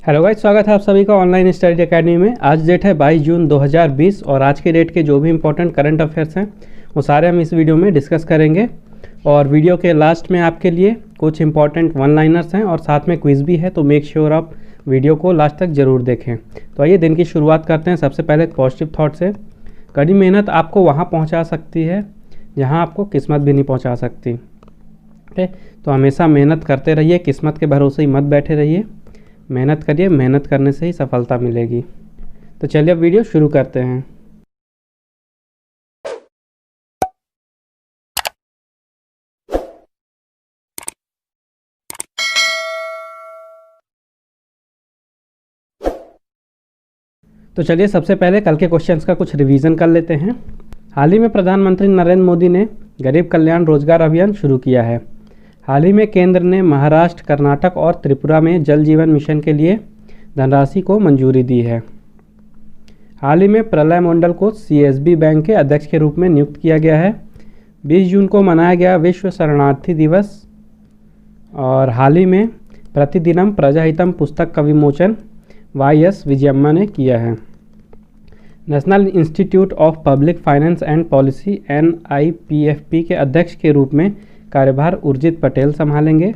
Hello guys, स्वागत है आप सभी का ऑनलाइन स्टडी एकेडमी में। आज डेट है 22 जून 2020 और आज के डेट के जो भी इंपॉर्टेंट करंट अफेयर्स हैं वो सारे हम इस वीडियो में डिस्कस करेंगे। और वीडियो के लास्ट में आपके लिए कुछ इंपॉर्टेंट वन लाइनर्स हैं और साथ में क्विज़ भी है, तो मेक श्योर आप वीडियो को लास्ट तक ज़रूर देखें। तो आइए दिन की शुरुआत करते हैं। सबसे पहले पॉजिटिव थॉट से। कड़ी मेहनत आपको वहाँ पहुँचा सकती है जहाँ आपको किस्मत भी नहीं पहुँचा सकती। ओके, तो हमेशा मेहनत करते रहिए, किस्मत के भरोसे ही मत बैठे रहिए। मेहनत करिए, मेहनत करने से ही सफलता मिलेगी। तो चलिए अब वीडियो शुरू करते हैं। तो चलिए सबसे पहले कल के क्वेश्चंस का कुछ रिवीजन कर लेते हैं। हाल ही में प्रधानमंत्री नरेंद्र मोदी ने गरीब कल्याण रोजगार अभियान शुरू किया है। हाल ही में केंद्र ने महाराष्ट्र, कर्नाटक और त्रिपुरा में जल जीवन मिशन के लिए धनराशि को मंजूरी दी है। हाल ही में प्रलय मंडल को सीएसबी बैंक के अध्यक्ष के रूप में नियुक्त किया गया है। 20 जून को मनाया गया विश्व शरणार्थी दिवस। और हाल ही में प्रतिदिनम प्रजाहितम पुस्तक का विमोचन वाई.एस. विजयम्मा ने किया है। National institute of public finance and policy NIPFP के अध्यक्ष के रूप में कार्यभार उर्जित पटेल संभालेंगे।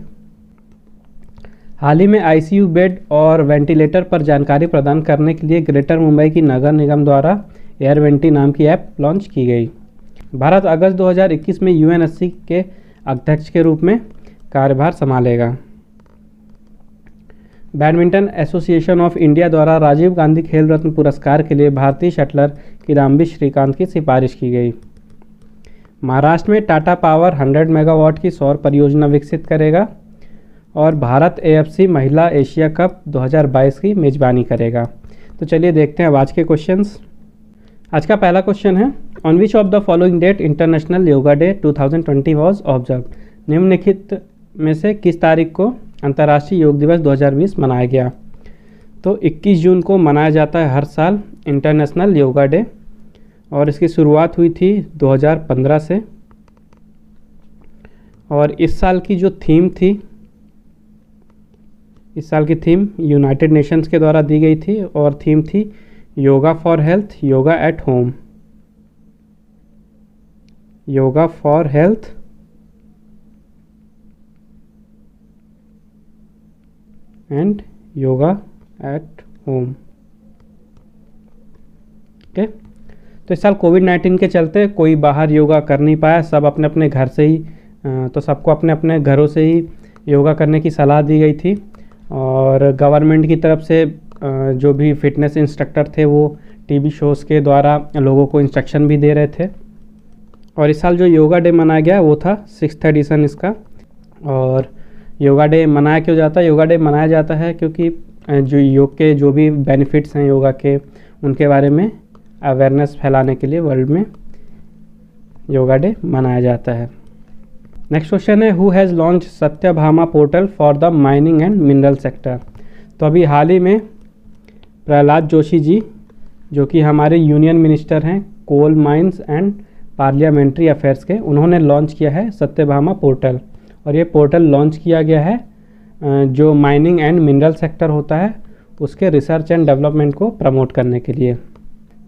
हाल ही में ICU बेड और वेंटिलेटर पर जानकारी प्रदान करने के लिए ग्रेटर मुंबई की नगर निगम द्वारा एयरवेंटी नाम की ऐप लॉन्च की गई। भारत अगस्त 2021 में UNSC के अध्यक्ष के रूप में कार्यभार संभालेगा। बैडमिंटन एसोसिएशन ऑफ इंडिया द्वारा राजीव गांधी खेल रत्न पुरस्कार के लिए भारतीय शटलर किदाम्बी श्रीकांत की सिफारिश की गई। महाराष्ट्र में टाटा पावर 100 मेगावाट की सौर परियोजना विकसित करेगा। और भारत AFC महिला एशिया कप 2022 की मेजबानी करेगा। तो चलिए देखते हैं अब आज के क्वेश्चंस। आज का पहला क्वेश्चन है, on which of the following date International Yoga Day 2020 was observe. निम्नलिखित में से किस तारीख को अंतर्राष्ट्रीय योग दिवस 2020 मनाया गया। तो 21 जून को मनाया जाता है हर साल इंटरनेशनल योगा डे, और इसकी शुरुआत हुई थी 2015 से। और इस साल की जो थीम थी, इस साल की थीम यूनाइटेड नेशंस के द्वारा दी गई थी और थीम थी yoga for health, yoga at home. Yoga for health and yoga at home. Okay, तो इस साल कोविड-19 के चलते कोई बाहर योगा कर नहीं पाया, सब अपने अपने घर से ही, तो सबको अपने अपने घरों से ही योगा करने की सलाह दी गई थी। और गवर्नमेंट की तरफ से जो भी फिटनेस इंस्ट्रक्टर थे वो टीवी शोज़ के द्वारा लोगों को इंस्ट्रक्शन भी दे रहे थे। और इस साल जो योगा डे मनाया गया वो था 6th एडिशन इसका। और योगा डे मनाया क्यों जाता है? योगा डे मनाया जाता है क्योंकि जो योग के जो भी बेनिफिट्स हैं योगा के, उनके बारे में अवेयरनेस फैलाने के लिए वर्ल्ड में योगा डे मनाया जाता है। नेक्स्ट क्वेश्चन है, who has launch Satyabhama portal for the mining and mineral sector. तो अभी हाल ही में प्रहलाद जोशी जी, जो कि हमारे यूनियन मिनिस्टर हैं coal mines and parliamentary affairs के, उन्होंने लॉन्च किया है सत्यभामा पोर्टल। और ये पोर्टल लॉन्च किया गया है जो माइनिंग एंड मिनरल सेक्टर होता है उसके रिसर्च एंड डेवलपमेंट को प्रमोट करने के लिए।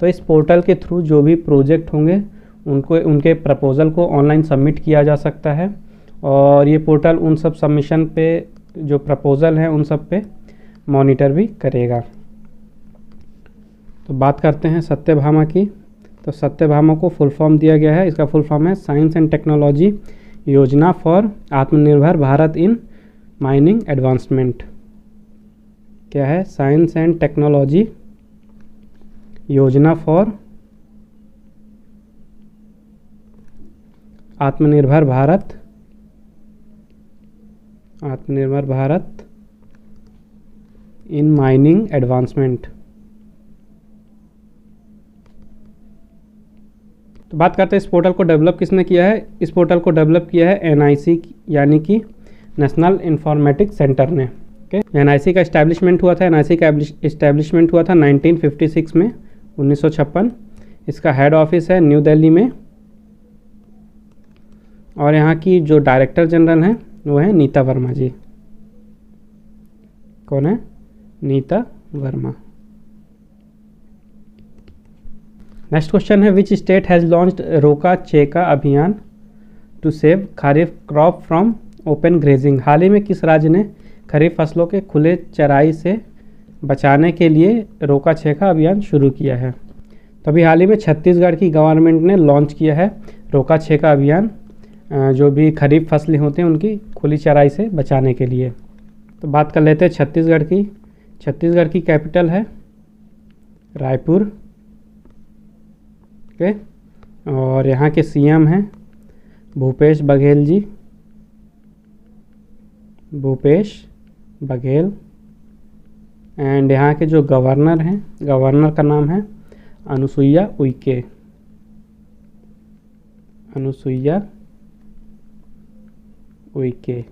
तो इस पोर्टल के थ्रू जो भी प्रोजेक्ट होंगे उनके प्रपोज़ल को ऑनलाइन सबमिट किया जा सकता है। और ये पोर्टल उन सब सबमिशन पे, जो प्रपोज़ल हैं उन सब पे मॉनिटर भी करेगा। तो बात करते हैं सत्यभामा की। तो सत्यभामा को फुल फॉर्म दिया गया है, इसका फुल फॉर्म है साइंस एंड टेक्नोलॉजी योजना फॉर आत्मनिर्भर भारत इन माइनिंग एडवांसमेंट। क्या है? साइंस एंड टेक्नोलॉजी योजना फॉर आत्मनिर्भर भारत इन माइनिंग एडवांसमेंट। तो बात करते हैं इस पोर्टल को डेवलप किसने किया है। इस पोर्टल को डेवलप किया है NIC यानी कि नेशनल इंफॉर्मेटिक्स सेंटर ने। ओके, NIC का इस्टेब्लिशमेंट हुआ था 1956 में, 1956। इसका हेड ऑफिस है न्यू दिल्ली में। और यहाँ की जो डायरेक्टर जनरल हैं वो है नीता वर्मा जी। कौन है? नीता वर्मा। नेक्स्ट क्वेश्चन है which state has launched Roka Cheka Abhiyan to save kharif crop from open grazing. हाल ही में किस राज्य ने खरीफ फसलों के खुले चराई से बचाने के लिए रोका छेका अभियान शुरू किया है? तो अभी हाल ही में छत्तीसगढ़ की गवर्नमेंट ने लॉन्च किया है रोका छेका अभियान, जो भी खरीफ फसलें होती हैं उनकी खुली चराई से बचाने के लिए। तो बात कर लेते हैं छत्तीसगढ़ की। छत्तीसगढ़ की कैपिटल है रायपुर। ओके, और यहाँ के सीएम हैं भूपेश बघेल जी, भूपेश बघेल। एंड यहाँ के जो गवर्नर हैं, गवर्नर का नाम है अनुसुईया उइके, अनुसुईया उइके।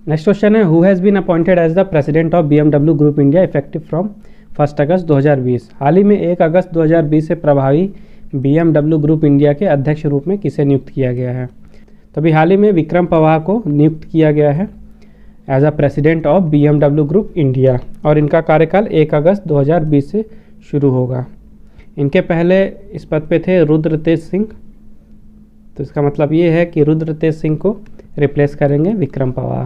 नेक्स्ट क्वेश्चन है who has been appointed as the president of BMW group India effective from 1 August 2020। हाल ही में 1 अगस्त 2020 से प्रभावी BMW ग्रुप इंडिया के अध्यक्ष रूप में किसे नियुक्त किया गया है? तो अभी हाल ही में विक्रम पवार को नियुक्त किया गया है as a president of BMW group India, और इनका कार्यकाल 1 अगस्त 2020 से शुरू होगा। इनके पहले इस पद पे थे रुद्रतेज सिंह, तो इसका मतलब ये है कि रुद्रतेज सिंह को रिप्लेस करेंगे विक्रम पवार।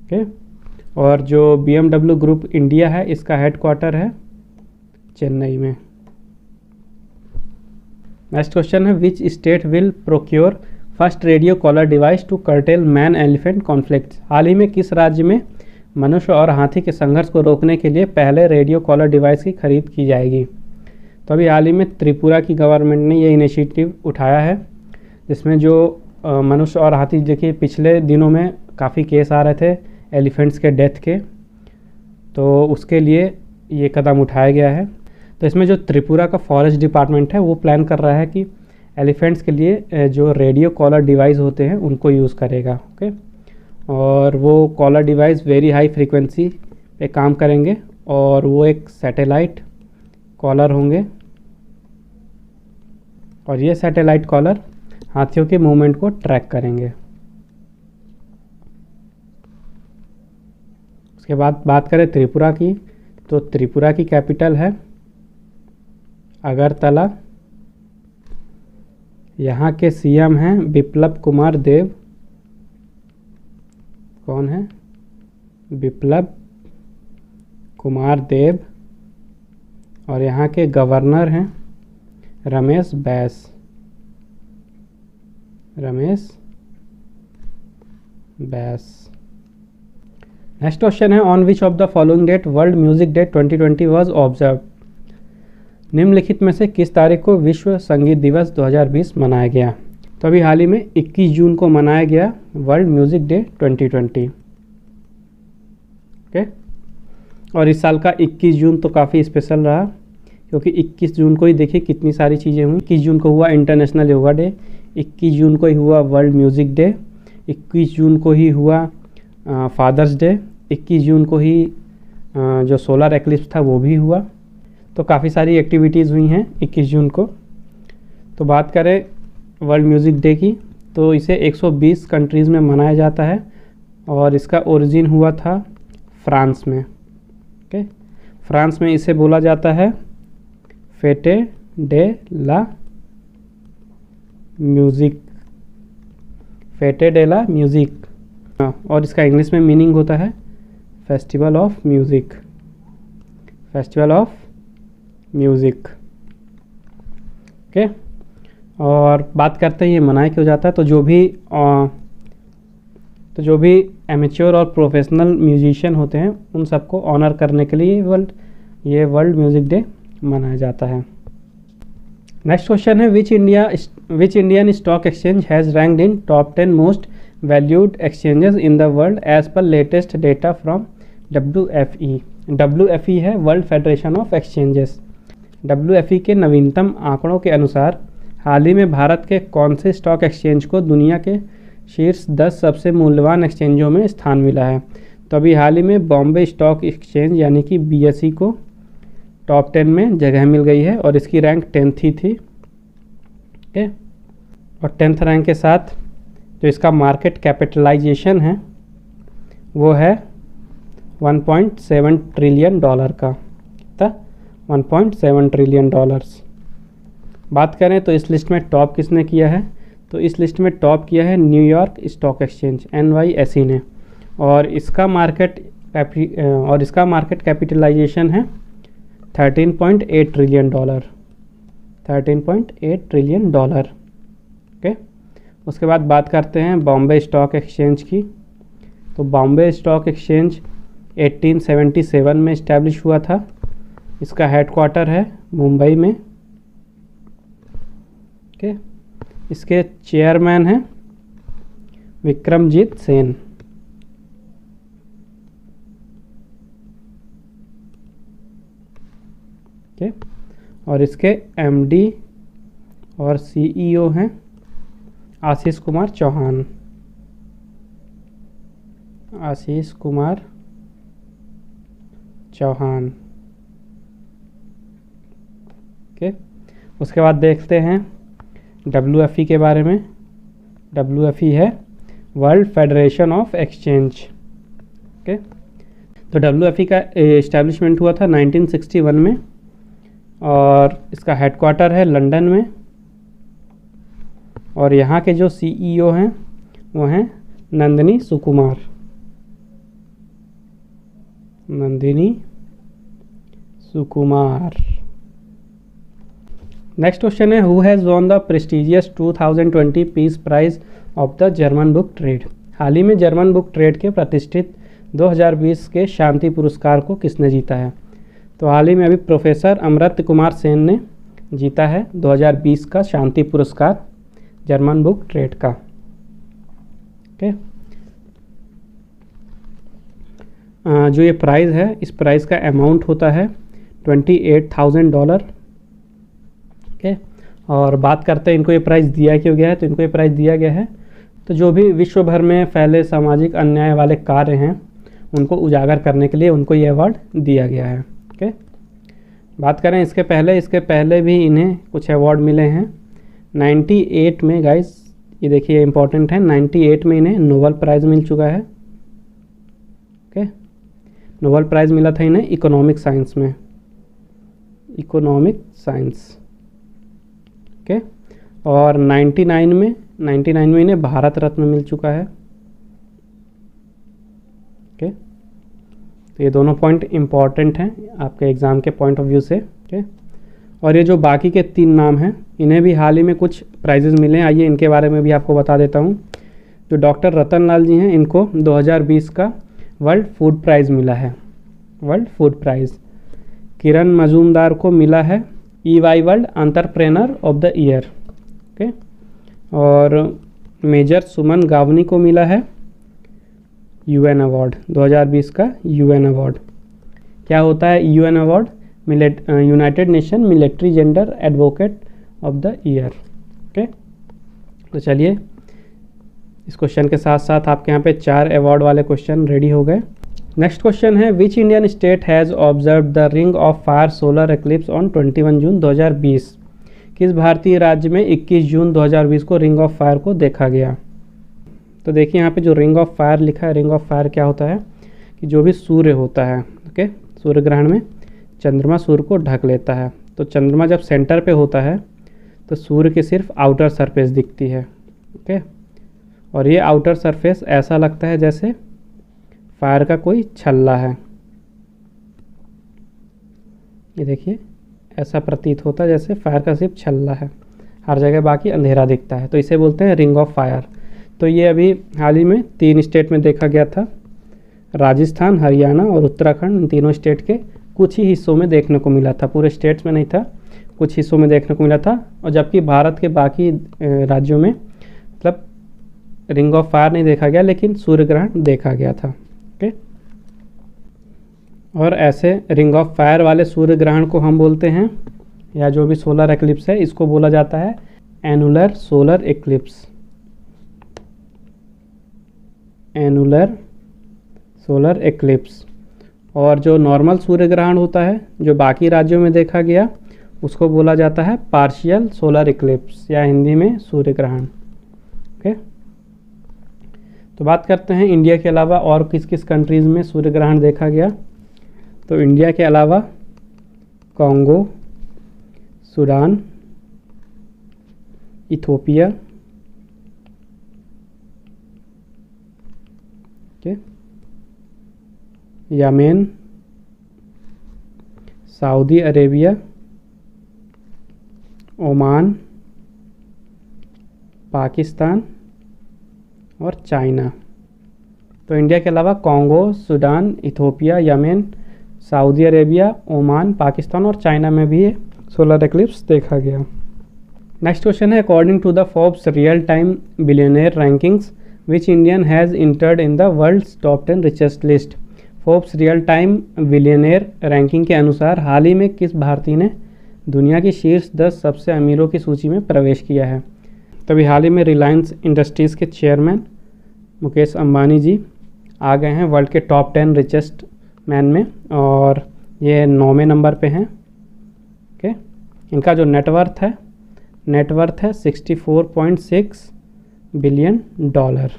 ओके, और जो BMW ग्रुप इंडिया है इसका हेडक्वार्टर है चेन्नई में। नेक्स्ट क्वेश्चन है which state will procure first radio collar device to curtail man elephant conflict. हाल ही में किस राज्य में मनुष्य और हाथी के संघर्ष को रोकने के लिए पहले रेडियो कॉलर डिवाइस की खरीद की जाएगी? तो अभी हाल ही में त्रिपुरा की गवर्नमेंट ने ये इनिशिएटिव उठाया है, जिसमें जो मनुष्य और हाथी, देखिए पिछले दिनों में काफ़ी केस आ रहे थे एलिफेंट्स के डेथ के, तो उसके लिए ये कदम उठाया गया है। तो इसमें जो त्रिपुरा का फॉरेस्ट डिपार्टमेंट है वो प्लान कर रहा है कि एलिफेंट्स के लिए जो रेडियो कॉलर डिवाइस होते हैं उनको यूज़ करेगा। ओके, और वो collar device very high frequency पे काम करेंगे, और वो एक सैटेलाइट कॉलर होंगे, और ये सैटेलाइट कॉलर हाथियों के मूवमेंट को ट्रैक करेंगे। उसके बाद बात करें त्रिपुरा की, तो त्रिपुरा की कैपिटल है अगरतला। यहाँ के सीएम हैं बिप्लब कुमार देव। कौन है? बिप्लब कुमार देव। और यहाँ के गवर्नर हैं रमेश बैस, रमेश बैस। नेक्स्ट क्वेश्चन है on which of the following date World Music Day 2020 was observe. निम्नलिखित में से किस तारीख को विश्व संगीत दिवस 2020 मनाया गया? तो अभी हाल ही में 21 जून को मनाया गया वर्ल्ड म्यूजिक डे 2020। ओके, और इस साल का 21 जून तो काफ़ी स्पेशल रहा, क्योंकि 21 जून को ही देखिए कितनी सारी चीज़ें हुई। 21 जून को हुआ इंटरनेशनल योगा डे, 21 जून को ही हुआ वर्ल्ड म्यूज़िक डे, 21 जून को ही हुआ फादर्स डे, 21 जून को ही जो सोलर एक्लिप्स था वो भी हुआ। तो काफ़ी सारी एक्टिविटीज़ हुई हैं 21 जून को। तो बात करें वर्ल्ड म्यूज़िक डे की, तो इसे 120 कंट्रीज़ में मनाया जाता है, और इसका ओरिजिन हुआ था फ्रांस में। ओके, फ्रांस में इसे बोला जाता है फेटे डे ला म्यूज़िक, फेटे डे ला म्यूज़िक, और इसका इंग्लिश में मीनिंग होता है festival of music, festival of music. Okay, और बात करते हैं ये मनाया क्यों जाता है। तो जो भी एमेच्योर और प्रोफेशनल म्यूजिशियन होते हैं उन सबको ऑनर करने के लिए ये वर्ल्ड म्यूज़िक डे मनाया जाता है। नेक्स्ट क्वेश्चन है which Indian stock exchange has ranked in top 10 most valued exchanges in the world as per latest data from WFE। WFE है World Federation of Exchanges. WFE के नवीनतम आंकड़ों के अनुसार हाल ही में भारत के कौन से स्टॉक एक्सचेंज को दुनिया के शीर्ष 10 सबसे मूल्यवान एक्सचेंजों में स्थान मिला है? तो अभी हाल ही में बॉम्बे स्टॉक एक्सचेंज यानी कि BSE को टॉप 10 में जगह मिल गई है, और इसकी रैंक 10th ही थी। ओके, और 10th रैंक के साथ जो इसका मार्केट कैपिटलाइजेशन है वो है 1.7 ट्रिलियन डॉलर का, कितना 1.7 ट्रिलियन डॉलर्स। बात करें तो इस लिस्ट में टॉप किसने किया है, तो इस लिस्ट में टॉप किया है न्यूयॉर्क स्टॉक एक्सचेंज NYSE ने, और इसका मार्केट कैपिटलाइजेशन है 13.8 trillion dollar, 13.8 trillion dollar. Okay, उसके बाद बात करते हैं बॉम्बे स्टॉक एक्सचेंज की। तो बॉम्बे स्टॉक एक्सचेंज 1877 में इस्टेब्लिश हुआ था। इसका हेडक्वार्टर है मुंबई में। ओके, इसके चेयरमैन हैं विक्रमजीत सेन। ओके, और इसके MD और CEO हैं आशीष कुमार चौहान, आशीष कुमार चौहान। ओके, उसके बाद देखते हैं WFE के बारे में। WFE है World Federation of exchange. Okay, तो WFE का इस्टेब्लिशमेंट हुआ था 1961 में, और इसका हेडक्वार्टर है लंदन में, और यहाँ के जो CEO हैं वो हैं नंदिनी सुकुमार, नंदिनी सुकुमार। नेक्स्ट क्वेश्चन है who has won the prestigious 2020 peace prize of the German book trade. हाल ही में जर्मन बुक ट्रेड के प्रतिष्ठित 2020 के शांति पुरस्कार को किसने जीता है। तो हाल ही में अभी प्रोफेसर अमर्त्य कुमार सेन ने जीता है 2020 का शांति पुरस्कार जर्मन बुक ट्रेड का। ओके, जो ये प्राइज़ है, इस प्राइज़ का अमाउंट होता है $28,000। ओके, और बात करते हैं इनको ये प्राइज़ दिया क्यों गया है। तो इनको ये प्राइज़ दिया गया है तो जो भी विश्व भर में फैले सामाजिक अन्याय वाले कार्य हैं उनको उजागर करने के लिए उनको ये अवार्ड दिया गया है। ओके, बात करें इसके पहले भी इन्हें कुछ अवार्ड मिले हैं। 98 में गाइस, ये देखिए इंपॉर्टेंट है, 98 में इन्हें नोबेल प्राइज़ मिल चुका है। ओके, नोबेल प्राइज़ मिला था इन्हें इकोनॉमिक साइंस में, इकोनॉमिक साइंस। ओके, और 99 में इन्हें भारत रत्न मिल चुका है। ओके, तो ये दोनों पॉइंट इम्पॉर्टेंट हैं आपके एग्ज़ाम के पॉइंट ऑफ व्यू से। ओके, और ये जो बाकी के 3 नाम हैं इन्हें भी हाल ही में कुछ प्राइजेज़ मिले हैं। आइए इनके बारे में भी आपको बता देता हूँ। जो डॉक्टर रतन लाल जी हैं इनको 2020 का वर्ल्ड फूड प्राइज़ मिला है, वर्ल्ड फूड प्राइज़। किरण मजूमदार को मिला है EY world entrepreneur of the year. Okay, और मेजर सुमन गावनी को मिला है UN अवार्ड, 2020 का UN अवार्ड। क्या होता है UN award? United nation military gender advocate of the year. Okay, तो चलिए इस क्वेश्चन के साथ साथ आपके यहाँ पे 4 अवार्ड वाले क्वेश्चन रेडी हो गए। नेक्स्ट क्वेश्चन है which Indian state has observe the ring of fire solar eclipse on 21 जून 2020। किस भारतीय राज्य में 21 जून 2020 को रिंग ऑफ फायर को देखा गया। तो देखिए यहाँ पे जो रिंग ऑफ फायर लिखा है, रिंग ऑफ फायर क्या होता है कि जो भी सूर्य होता है, ओके, सूर्य ग्रहण में चंद्रमा सूर्य को ढक लेता है। तो चंद्रमा जब सेंटर पे होता है तो सूर्य की सिर्फ आउटर सरफेस दिखती है। ओके, और ये आउटर सरफेस ऐसा लगता है जैसे फायर का कोई छल्ला है। ये देखिए ऐसा प्रतीत होता है जैसे फायर का सिर्फ छल्ला है, हर जगह बाकी अंधेरा दिखता है। तो इसे बोलते हैं रिंग ऑफ फायर। तो ये अभी हाल ही में 3 स्टेट में देखा गया था, राजस्थान, हरियाणा और उत्तराखंड। इन तीनों स्टेट के कुछ ही हिस्सों में देखने को मिला था, पूरे स्टेट्स में नहीं था, कुछ हिस्सों में देखने को मिला था। और जबकि भारत के बाकी राज्यों में मतलब रिंग ऑफ फायर नहीं देखा गया, लेकिन सूर्य ग्रहण देखा गया था। ओके, और ऐसे रिंग ऑफ फायर वाले सूर्य ग्रहण को हम बोलते हैं, या जो भी सोलर एक्लिप्स है इसको बोला जाता है annular solar eclipse, annular solar eclipse. और जो नॉर्मल सूर्य ग्रहण होता है जो बाकी राज्यों में देखा गया उसको बोला जाता है पार्शियल सोलर एक्लिप्स, या हिंदी में सूर्य ग्रहण। ओके, तो बात करते हैं इंडिया के अलावा और किस किस कंट्रीज़ में सूर्य ग्रहण देखा गया। तो इंडिया के अलावा Congo, Sudan, Ethiopia, Yemen, Saudi Arabia, Oman, Pakistan और चाइना। तो इंडिया के अलावा Congo, Sudan, Ethiopia, Yemen, Saudi Arabia, Oman, Pakistan और चाइना में भी ये सोलर एक्लिप्स देखा गया। नेक्स्ट क्वेश्चन है, according to the Forbes real time billionaire rankings which Indian has entered in the world's top 10 richest list. Forbes real time billionaire ranking के अनुसार हाल ही में किस भारतीय ने दुनिया की शीर्ष 10 सबसे अमीरों की सूची में प्रवेश किया है। तभी हाल ही में रिलायंस इंडस्ट्रीज़ के चेयरमैन मुकेश अंबानी जी आ गए हैं वर्ल्ड के टॉप 10 रिचेस्ट मैन में, और ये 9वें नंबर पे हैं। ओके, इनका जो नेटवर्थ है 64.6 बिलियन डॉलर।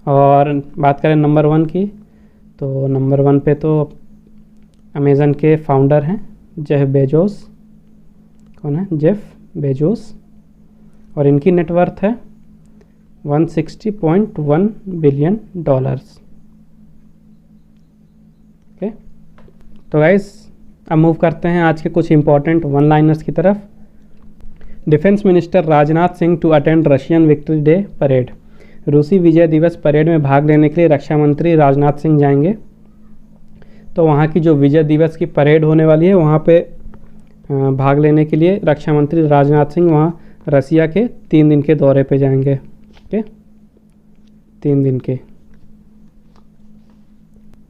और बात करें नंबर 1 की, तो नंबर 1 पे तो अमेज़न के फाउंडर हैं जेफ बेजोस। कौन है? Jeff Bezos. और इनकी नेटवर्थ है 160.1 बिलियन डॉलर्स। ओके, तो गाइस अब मूव करते हैं आज के कुछ इंपॉर्टेंट वन लाइनर्स की तरफ। Defence minister Rajnath Singh to attend Russian Victory Day parade. रूसी विजय दिवस परेड में भाग लेने के लिए रक्षा मंत्री राजनाथ सिंह जाएंगे। तो वहाँ की जो विजय दिवस की परेड होने वाली है वहाँ पे भाग लेने के लिए रक्षा मंत्री राजनाथ सिंह वहाँ रसिया के 3 दिन के दौरे पे जाएंगे। ओके, 3 दिन के।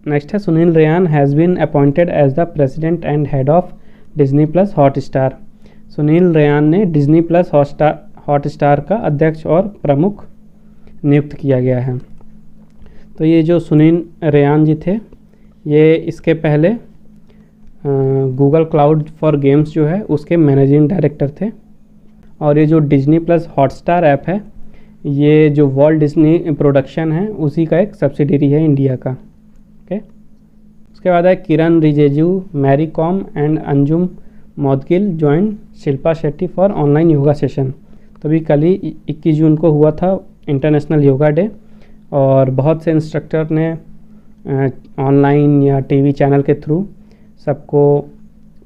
नेक्स्ट है, Sunil Rayan has been appointed as the president and head of Disney Plus Hotstar. Sunil Rayan ने डिज्नी प्लस हॉटस्टार का अध्यक्ष और प्रमुख नियुक्त किया गया है। तो ये जो सुनील रेयान जी थे, ये इसके पहले गूगल क्लाउड फॉर गेम्स जो है उसके मैनेजिंग डायरेक्टर थे। और ये जो डिज्नी प्लस हॉटस्टार ऐप है, ये जो वॉल्ट डिज्नी प्रोडक्शन है उसी का एक सब्सिडरी है इंडिया का। ओके, उसके बाद है Kiran Rijiju, Mary Kom and Anjum Moudgil join Shilpa Shetty for online yoga session. तो अभी कल ही 21 जून को हुआ था इंटरनेशनल योगा डे, और बहुत से इंस्ट्रक्टर ने ऑनलाइन या टीवी चैनल के थ्रू सबको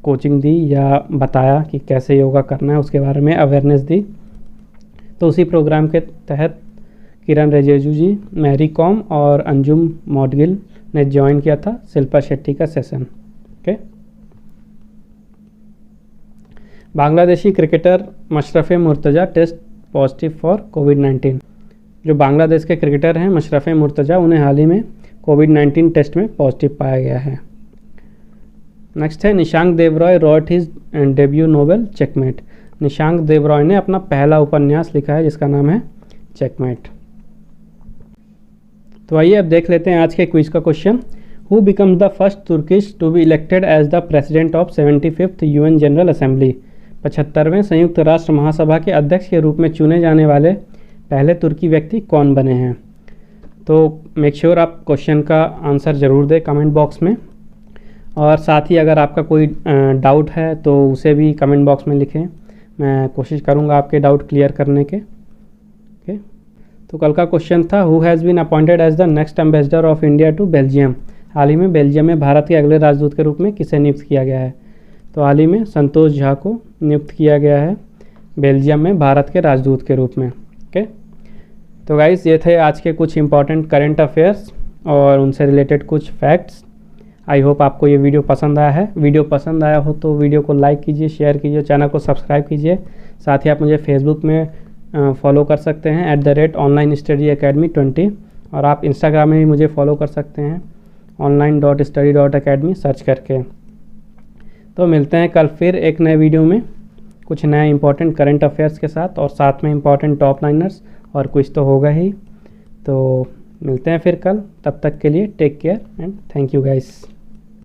कोचिंग दी या बताया कि कैसे योगा करना है, उसके बारे में अवेयरनेस दी। तो उसी प्रोग्राम के तहत किरण रिजिजू जी, मैरी कॉम और अंजुम मौदगिल ने ज्वाइन किया था शिल्पा शेट्टी का session. Okay, Bangladeshi cricketer Mashrafe Mortaza test positive for कोविड-19। जो बांग्लादेश के क्रिकेटर हैं मशरफ़े मुर्तज़ा, उन्हें हाल ही में कोविड-19 टेस्ट में पॉजिटिव पाया गया है। नेक्स्ट है, Nishank Devroy wrote his debut novel Checkmate. Nishank Devroy ने अपना पहला उपन्यास लिखा है जिसका नाम है चेकमेट। तो आइए अब देख लेते हैं आज के क्विज का question. Who becomes the first Turkish to be elected as the president of 75th UN general assembly. 75वें संयुक्त राष्ट्र महासभा के अध्यक्ष के रूप में चुने जाने वाले पहले तुर्की व्यक्ति कौन बने हैं। तो मेक श्योर आप क्वेश्चन का आंसर ज़रूर दें कमेंट बॉक्स में, और साथ ही अगर आपका कोई डाउट है तो उसे भी कमेंट बॉक्स में लिखें। मैं कोशिश करूंगा आपके डाउट क्लियर करने के। ओके, तो कल का क्वेश्चन था, who has been appointed as the next ambassador of India to Belgium. हाल ही में बेल्जियम में भारत के अगले राजदूत के रूप में किसे नियुक्त किया गया है। तो हाल ही में संतोष झा को नियुक्त किया गया है बेल्जियम में भारत के राजदूत के रूप में। ओके, तो गाइस ये थे आज के कुछ इंपॉर्टेंट करंट अफेयर्स और उनसे रिलेटेड कुछ फैक्ट्स। आई होप आपको ये वीडियो पसंद आया है। वीडियो पसंद आया हो तो वीडियो को लाइक कीजिए, शेयर कीजिए, चैनल को सब्सक्राइब कीजिए। साथ ही आप मुझे फेसबुक में फॉलो कर सकते हैं @online study academy 20, और आप इंस्टाग्राम में भी मुझे फॉलो कर सकते हैं online.study.academy सर्च करके। तो मिलते हैं कल फिर एक नए वीडियो में कुछ नए इंपॉर्टेंट करंट अफेयर्स के साथ, और साथ में इंपॉर्टेंट टॉप लाइनर्स, और कुछ तो होगा ही। तो मिलते हैं फिर कल, तब तक के लिए take care and thank you guys.